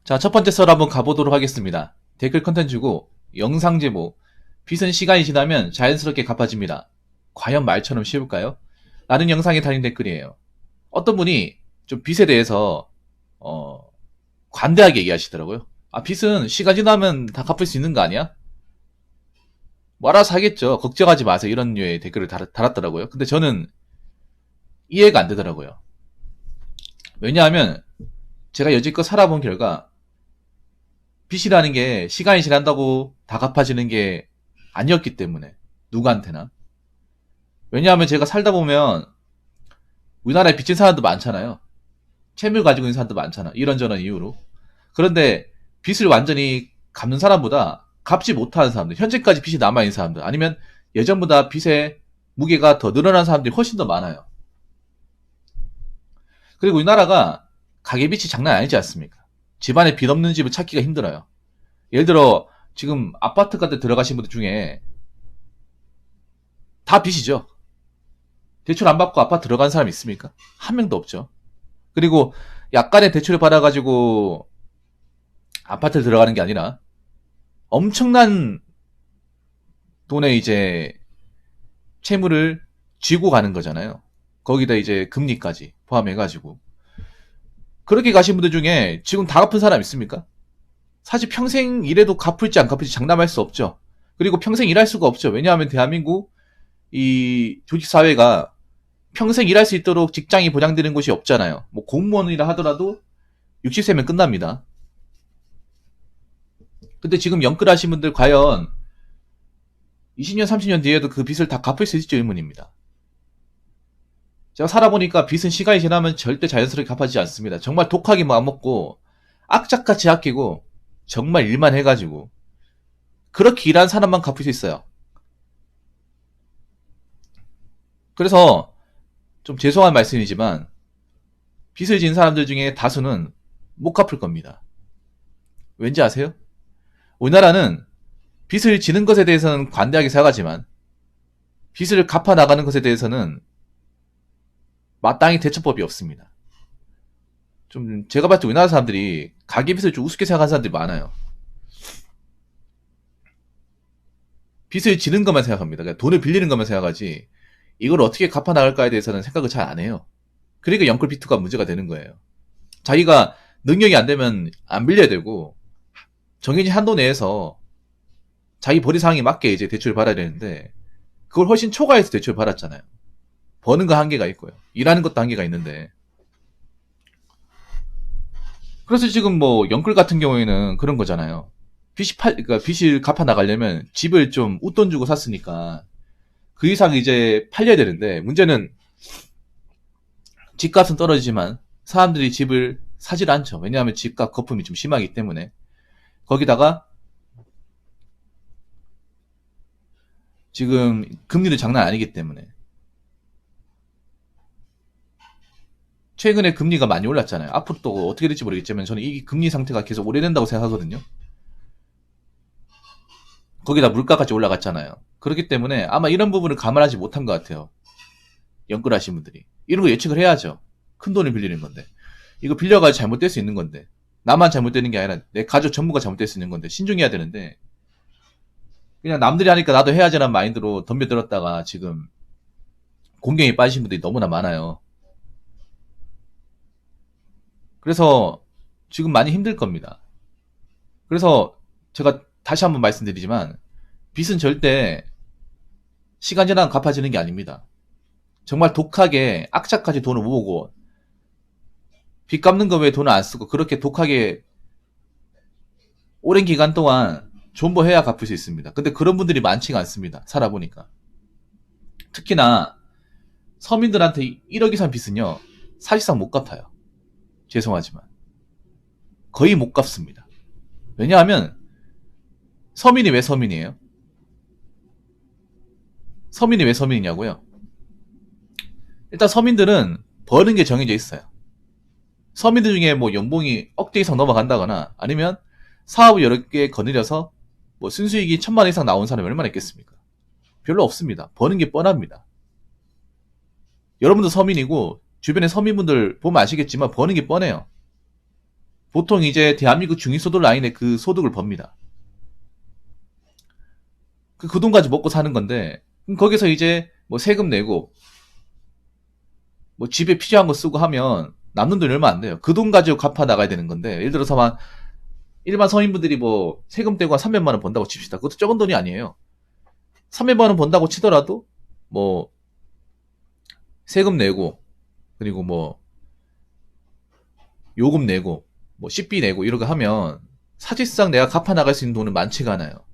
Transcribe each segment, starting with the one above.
자, 첫 번째 썰 한번 가보도록 하겠습니다. 댓글 컨텐츠고 영상 제목 빚은 시간이 지나면 자연스럽게 갚아집니다. 과연 말처럼 쉬울까요? 라는 영상에 달린 댓글이에요. 어떤 분이 좀 빚에 대해서 관대하게 얘기하시더라고요. 아, 빚은 시간 지나면 다 갚을 수 있는 거 아니야? 뭐 알아서 하겠죠. 걱정하지 마세요. 이런 류의 댓글을 달았더라고요. 근데 저는 이해가 안 되더라고요. 왜냐하면 제가 여지껏 살아본 결과 빚이라는 게 시간이 지난다고 다 갚아지는 게 아니었기 때문에 누구한테나. 왜냐하면 제가 살다 보면 우리나라에 빚진 사람도 많잖아요. 채무 가지고 있는 사람도 많잖아. 이런저런 이유로. 그런데 빚을 완전히 갚는 사람보다 갚지 못하는 사람들, 현재까지 빚이 남아있는 사람들, 아니면 예전보다 빚의 무게가 더 늘어난 사람들이 훨씬 더 많아요. 그리고 우리나라가 가계빚이 장난 아니지 않습니까? 집안에 빚 없는 집을 찾기가 힘들어요. 예를 들어 지금 아파트 같은 데 들어가신 분들 중에 다 빚이죠. 대출 안 받고 아파트 들어간 사람 있습니까? 한 명도 없죠. 그리고 약간의 대출을 받아가지고 아파트를 들어가는 게 아니라 엄청난 돈의 이제 채무를 쥐고 가는 거잖아요. 거기다 이제 금리까지 포함해가지고. 그렇게 가신 분들 중에 지금 다 갚은 사람 있습니까? 사실 평생 일해도 갚을지 안 갚을지 장담할 수 없죠. 그리고 평생 일할 수가 없죠. 왜냐하면 대한민국 이 조직사회가 평생 일할 수 있도록 직장이 보장되는 곳이 없잖아요. 뭐 공무원이라 하더라도 60세면 끝납니다. 근데 지금 영끌하신 분들 과연 20년, 30년 뒤에도 그 빚을 다 갚을 수 있을지 의문입니다. 제가 살아보니까 빚은 시간이 지나면 절대 자연스럽게 갚아지지 않습니다. 정말 독하게 마음먹고 악착같이 아끼고 정말 일만 해가지고 그렇게 일한 사람만 갚을 수 있어요. 그래서 좀 죄송한 말씀이지만 빚을 진 사람들 중에 다수는 못 갚을 겁니다. 왠지 아세요? 우리나라는 빚을 지는 것에 대해서는 관대하게 생각하지만 빚을 갚아 나가는 것에 대해서는 마땅히 대처법이 없습니다. 좀 제가 봤을 때 우리나라 사람들이 가계빚을 좀 우습게 생각하는 사람들이 많아요. 빚을 지는 것만 생각합니다. 그러니까 돈을 빌리는 것만 생각하지 이걸 어떻게 갚아 나갈까에 대해서는 생각을 잘 안 해요. 그러니까 영끌 비투가 문제가 되는 거예요. 자기가 능력이 안 되면 안 빌려야 되고 정해진 한도 내에서 자기 벌이 상황에 맞게 이제 대출을 받아야 되는데 그걸 훨씬 초과해서 대출을 받았잖아요. 버는 거 한계가 있고요. 일하는 것도 한계가 있는데. 그래서 지금 뭐 영끌 같은 경우에는 그런 거잖아요. 그러니까 빚을 갚아 나가려면 집을 좀 웃돈 주고 샀으니까 그 이상 이제 팔려야 되는데 문제는 집값은 떨어지지만 사람들이 집을 사질 않죠. 왜냐하면 집값 거품이 좀 심하기 때문에. 거기다가 지금 금리는 장난 아니기 때문에 최근에 금리가 많이 올랐잖아요. 앞으로 또 어떻게 될지 모르겠지만 저는 이 금리 상태가 계속 오래된다고 생각하거든요. 거기다 물가까지 올라갔잖아요. 그렇기 때문에 아마 이런 부분을 감안하지 못한 것 같아요. 연끌하신 분들이. 이런 거 예측을 해야죠. 큰 돈을 빌리는 건데. 이거 빌려가지고 잘못될 수 있는 건데. 나만 잘못되는 게 아니라 내 가족 전부가 잘못될 수 있는 건데. 신중해야 되는데. 그냥 남들이 하니까 나도 해야지라는 마인드로 덤벼들었다가 지금 공경에 빠지신 분들이 너무나 많아요. 그래서 지금 많이 힘들 겁니다. 그래서 제가 다시 한번 말씀드리지만 빚은 절대 시간 지나면 갚아지는 게 아닙니다. 정말 독하게 악착같이 돈을 모으고 빚 갚는 거 외에 돈을 안 쓰고 그렇게 독하게 오랜 기간 동안 존버해야 갚을 수 있습니다. 근데 그런 분들이 많지가 않습니다. 살아보니까. 특히나 서민들한테 1억 이상 빚은요. 사실상 못 갚아요. 죄송하지만. 거의 못 갚습니다. 왜냐하면 서민이 왜 서민이에요? 서민이 왜 서민이냐고요? 일단 서민들은 버는 게 정해져 있어요. 서민들 중에 뭐 연봉이 억대 이상 넘어간다거나 아니면 사업을 여러 개 거느려서 뭐 순수익이 1,000만 원 이상 나온 사람이 얼마나 있겠습니까? 별로 없습니다. 버는 게 뻔합니다. 여러분도 서민이고 주변에 서민분들 보면 아시겠지만 버는 게 뻔해요. 보통 이제 대한민국 중위소득 라인의 그 소득을 법니다. 그 돈 가지고 먹고 사는 건데, 그럼 거기서 이제 뭐 세금 내고, 뭐 집에 필요한 거 쓰고 하면 남는 돈이 얼마 안 돼요. 그 돈 가지고 갚아 나가야 되는 건데, 예를 들어서 막 일반 서민분들이 뭐 세금 떼고 한 300만 원 번다고 칩시다. 그것도 적은 돈이 아니에요. 300만 원 번다고 치더라도 뭐 세금 내고, 그리고 뭐 요금 내고, 뭐 식비 내고 이러고 하면 사실상 내가 갚아 나갈 수 있는 돈은 많지가 않아요.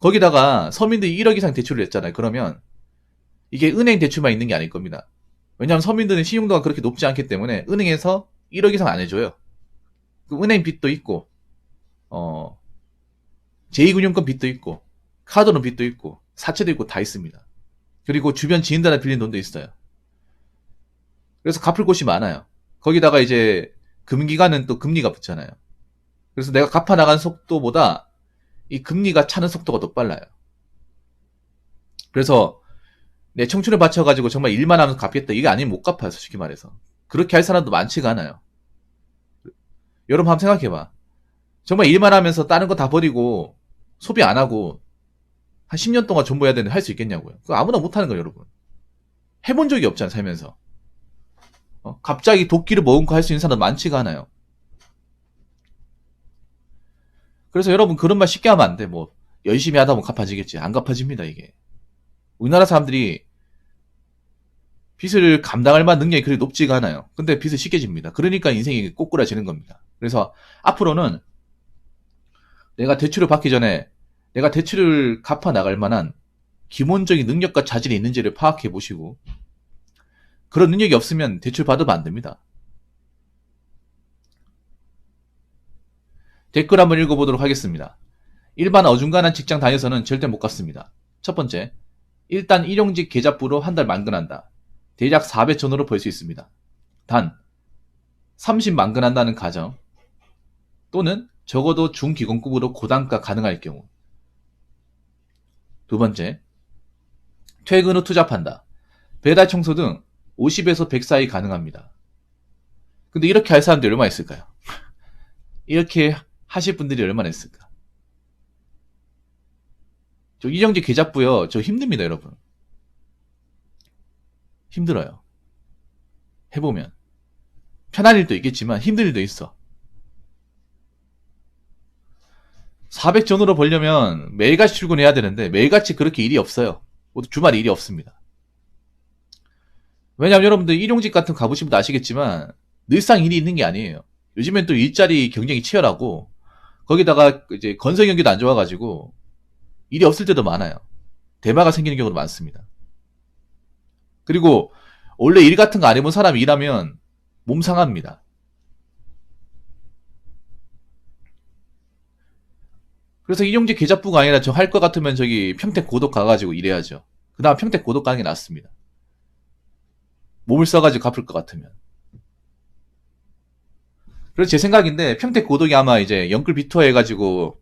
거기다가 서민들이 1억 이상 대출을 했잖아요. 그러면 이게 은행 대출만 있는 게 아닐 겁니다. 왜냐하면 서민들은 신용도가 그렇게 높지 않기 때문에 은행에서 1억 이상 안 해줘요. 그 은행 빚도 있고, 제2금융권 빚도 있고, 카드론 빚도 있고, 사채도 있고 다 있습니다. 그리고 주변 지인들한테 빌린 돈도 있어요. 그래서 갚을 곳이 많아요. 거기다가 이제 금기간은 또 금리가 붙잖아요. 그래서 내가 갚아 나간 속도보다 이 금리가 차는 속도가 더 빨라요. 그래서 내 청춘을 바쳐가지고 정말 일만 하면서 갚겠다. 이게 아니면 못 갚아요. 솔직히 말해서. 그렇게 할 사람도 많지가 않아요. 여러분 한번 생각해봐. 정말 일만 하면서 다른 거 다 버리고 소비 안 하고 한 10년 동안 존버해야 되는데 할 수 있겠냐고요. 그거 아무나 못하는 거예요, 여러분. 해본 적이 없잖아, 살면서. 갑자기 도끼를 머금고 할 수 있는 사람 많지가 않아요. 그래서 여러분 그런 말 쉽게 하면 안 돼. 뭐 열심히 하다 보면 갚아지겠지. 안 갚아집니다, 이게. 우리나라 사람들이 빚을 감당할 만한 능력이 그리 높지가 않아요. 근데 빚을 쉽게 집니다. 그러니까 인생이 꼬꾸라지는 겁니다. 그래서 앞으로는 내가 대출을 받기 전에 내가 대출을 갚아 나갈 만한 기본적인 능력과 자질이 있는지를 파악해 보시고, 그런 능력이 없으면 대출 받으면 안 됩니다. 댓글 한번 읽어보도록 하겠습니다. 일반 어중간한 직장 다녀서는 절대 못 갚습니다. 첫 번째, 일단 일용직 계좌부로 한 달 만근한다. 대략 400 전후로 벌 수 있습니다. 단 30 만근한다는 가정, 또는 적어도 중기공급으로 고단가 가능할 경우. 두 번째, 퇴근 후 투잡한다. 배달 청소 등 50에서 100 사이 가능합니다. 근데 이렇게 할 사람들이 얼마나 있을까요? 이렇게 하실 분들이 얼마나 있을까? 저 일용직 계좌부요, 저 힘듭니다, 여러분. 힘들어요. 해보면. 편한 일도 있겠지만 힘든 일도 있어. 400 전후로 벌려면 매일같이 출근해야 되는데 매일같이 그렇게 일이 없어요. 모두 주말에 일이 없습니다. 왜냐하면 여러분들 일용직 같은 거 가보신 분도 아시겠지만 늘상 일이 있는 게 아니에요. 요즘엔 또 일자리 경쟁이 치열하고, 거기다가 이제 건설 경기도 안 좋아가지고 일이 없을 때도 많아요. 대마가 생기는 경우도 많습니다. 그리고 원래 일 같은 거 안 해본 사람이 일하면 몸 상합니다. 그래서 일용직 계좌부가 아니라 저 할 것 같으면 저기 평택 고독 가가지고 일해야죠. 그 다음 평택 고독 가는 게 낫습니다. 몸을 써가지고 갚을 것 같으면. 그래서 제 생각인데 평택 고독이 아마 이제 영끌 비투어 해가지고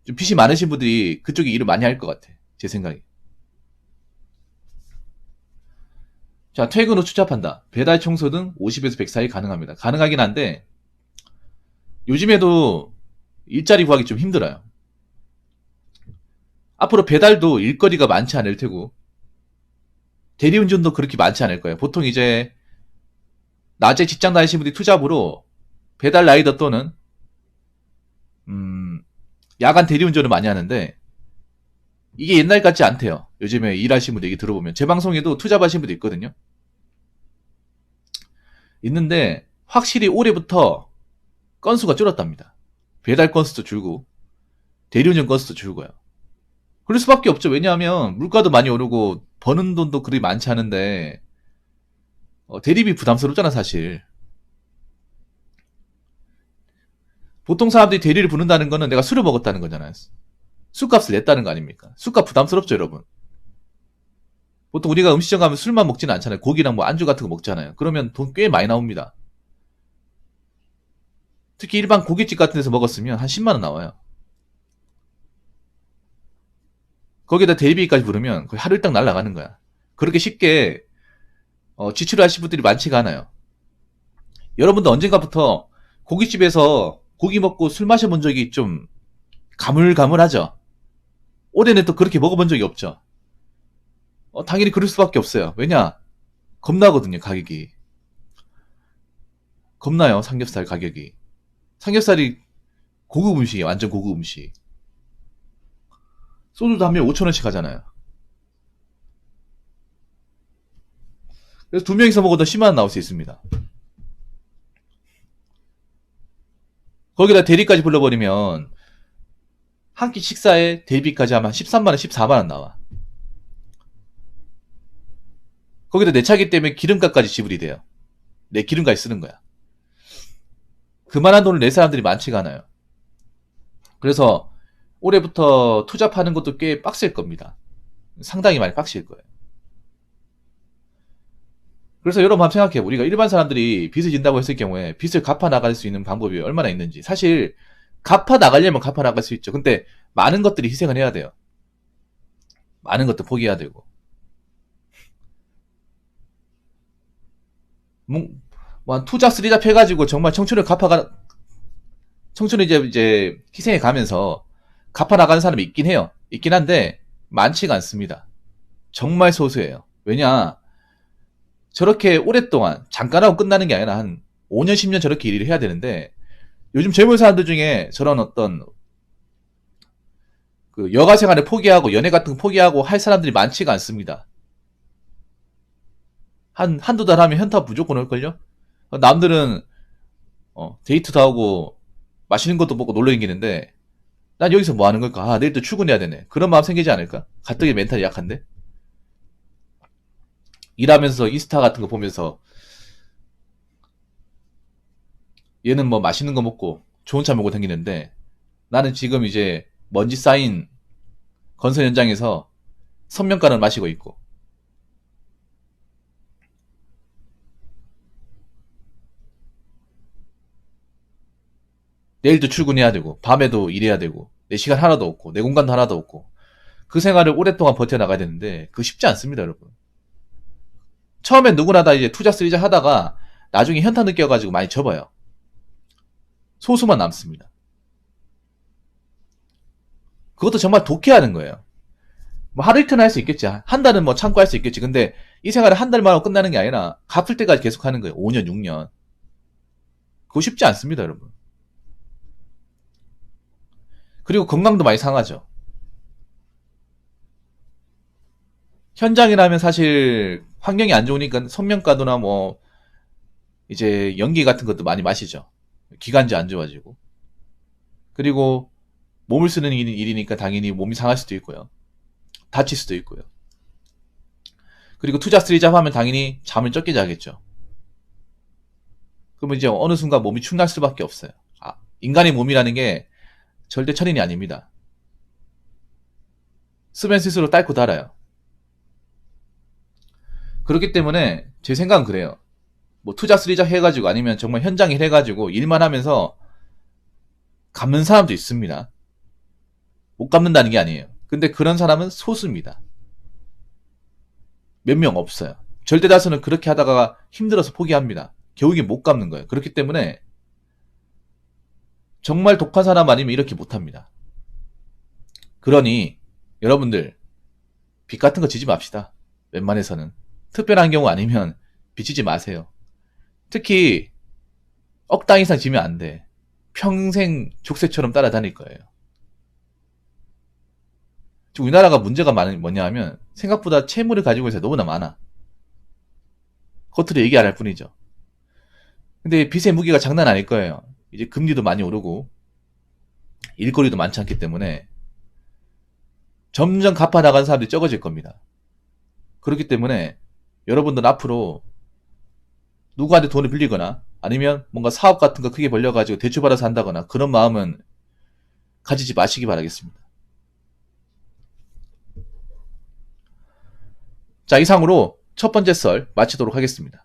좀 빚이 많으신 분들이 그쪽에 일을 많이 할 것 같아. 제 생각에. 자, 퇴근 후 투잡한다. 배달 청소 등 50에서 100 사이 가능합니다. 가능하긴 한데 요즘에도 일자리 구하기 좀 힘들어요. 앞으로 배달도 일거리가 많지 않을 테고 대리운전도 그렇게 많지 않을 거예요. 보통 이제 낮에 직장 다니시는 분들이 투잡으로 배달 라이더 또는 야간 대리운전을 많이 하는데 이게 옛날 같지 않대요. 요즘에 일하시는 분들 얘기 들어보면. 제 방송에도 투잡하시는 분도 있거든요. 있는데 확실히 올해부터 건수가 줄었답니다. 배달 건수도 줄고 대리운전 건수도 줄고요. 그럴 수밖에 없죠. 왜냐하면 물가도 많이 오르고 버는 돈도 그리 많지 않은데 대리비 부담스럽잖아, 사실. 보통 사람들이 대리를 부른다는 거는 내가 술을 먹었다는 거잖아요. 술값을 냈다는 거 아닙니까? 술값 부담스럽죠, 여러분. 보통 우리가 음식점 가면 술만 먹지는 않잖아요. 고기랑 뭐 안주 같은 거 먹잖아요. 그러면 돈 꽤 많이 나옵니다. 특히 일반 고깃집 같은 데서 먹었으면 한 10만 원 나와요. 거기다 대리비까지 부르면 거의 하루 일당 날아가는 거야. 그렇게 쉽게 지출을 하실 분들이 많지가 않아요. 여러분도 언젠가부터 고깃집에서 고기 먹고 술 마셔본 적이 좀 가물가물하죠? 올해는 또 그렇게 먹어본 적이 없죠? 당연히 그럴 수밖에 없어요. 왜냐? 겁나거든요, 가격이. 겁나요, 삼겹살 가격이. 삼겹살이 고급 음식이에요, 완전 고급 음식. 소주도 한 병에 5,000원씩 하잖아요. 그래서 두 명이서 먹어도 10만원 나올 수 있습니다. 거기다 대리까지 불러버리면 한 끼 식사에 대비까지 하면 13만원, 14만원 나와. 거기다 내 차기 때문에 기름값까지 지불이 돼요. 내 기름까지 쓰는 거야. 그만한 돈을 낼 사람들이 많지가 않아요. 그래서 올해부터 투잡하는 것도 꽤 빡셀 겁니다. 상당히 많이 빡실 거예요. 그래서 여러분 한번 생각해요. 우리가 일반 사람들이 빚을 진다고 했을 경우에 빚을 갚아 나갈 수 있는 방법이 얼마나 있는지. 사실 갚아 나가려면 갚아 나갈 수 있죠. 근데 많은 것들이 희생을 해야 돼요. 많은 것도 포기해야 되고. 뭐 투잡 쓰리잡 해가지고 정말 청춘을 이제 희생해 가면서 갚아 나가는 사람이 있긴 해요. 있긴 한데 많지가 않습니다. 정말 소수예요. 왜냐? 저렇게 오랫동안 잠깐 하고 끝나는 게 아니라 한 5년, 10년 저렇게 일을 해야 되는데 요즘 젊은 사람들 중에 저런 어떤 그 여가 생활을 포기하고 연애 같은 거 포기하고 할 사람들이 많지가 않습니다. 한두 달 하면 현타 무조건 올걸요? 남들은 데이트도 하고 맛있는 것도 먹고 놀러 다니는데 난 여기서 뭐 하는 걸까? 아, 내일 또 출근해야 되네. 그런 마음 생기지 않을까? 가뜩이 멘탈이 약한데? 일하면서 인스타 같은 거 보면서 얘는 뭐 맛있는 거 먹고 좋은 차 먹고 다니는데 나는 지금 이제 먼지 쌓인 건설 현장에서 선명가를 마시고 있고 내일도 출근해야 되고 밤에도 일해야 되고 내 시간 하나도 없고 내 공간도 하나도 없고 그 생활을 오랫동안 버텨나가야 되는데 그거 쉽지 않습니다, 여러분. 처음엔 누구나 다 이제 투자 쓰리자 하다가 나중에 현타 느껴가지고 많이 접어요. 소수만 남습니다. 그것도 정말 독해하는 거예요. 뭐 하루 이틀은 할 수 있겠지. 한 달은 뭐 참고 할 수 있겠지. 근데 이 생활을 한 달만 하고 끝나는 게 아니라 갚을 때까지 계속 하는 거예요. 5년, 6년. 그거 쉽지 않습니다, 여러분. 그리고 건강도 많이 상하죠. 현장이라면 사실 환경이 안 좋으니까 선명가도나 뭐 이제 연기 같은 것도 많이 마시죠. 기관지 안 좋아지고. 그리고 몸을 쓰는 일이니까 당연히 몸이 상할 수도 있고요. 다칠 수도 있고요. 그리고 투자 쓰리잡 하면 당연히 잠을 적게 자겠죠. 그러면 이제 어느 순간 몸이 축날 수밖에 없어요. 인간의 몸이라는 게 절대 천인이 아닙니다. 쓰면 스스로 딸고 달아요. 그렇기 때문에 제 생각은 그래요. 뭐 투자 쓰리잡 해가지고 아니면 정말 현장 일 해가지고 일만 하면서 갚는 사람도 있습니다. 못 갚는다는 게 아니에요. 근데 그런 사람은 소수입니다. 몇 명 없어요. 절대 다수는 그렇게 하다가 힘들어서 포기합니다. 겨우게 못 갚는 거예요. 그렇기 때문에 정말 독한 사람 아니면 이렇게 못합니다. 그러니 여러분들 빚 같은 거 지지 맙시다. 웬만해서는. 특별한 경우 아니면 빚지지 마세요. 특히 억 당 이상 지면 안 돼. 평생 족쇄처럼 따라다닐 거예요. 지금 우리나라가 문제가 뭐냐 하면 생각보다 채무를 가지고 있어서 너무나 많아. 겉으로 얘기 안 할 뿐이죠. 근데 빚의 무게가 장난 아닐 거예요. 이제 금리도 많이 오르고 일거리도 많지 않기 때문에 점점 갚아 나가는 사람들이 적어질 겁니다. 그렇기 때문에 여러분들 앞으로 누구한테 돈을 빌리거나 아니면 뭔가 사업 같은 거 크게 벌려가지고 대출받아서 한다거나 그런 마음은 가지지 마시기 바라겠습니다. 자, 이상으로 첫 번째 썰 마치도록 하겠습니다.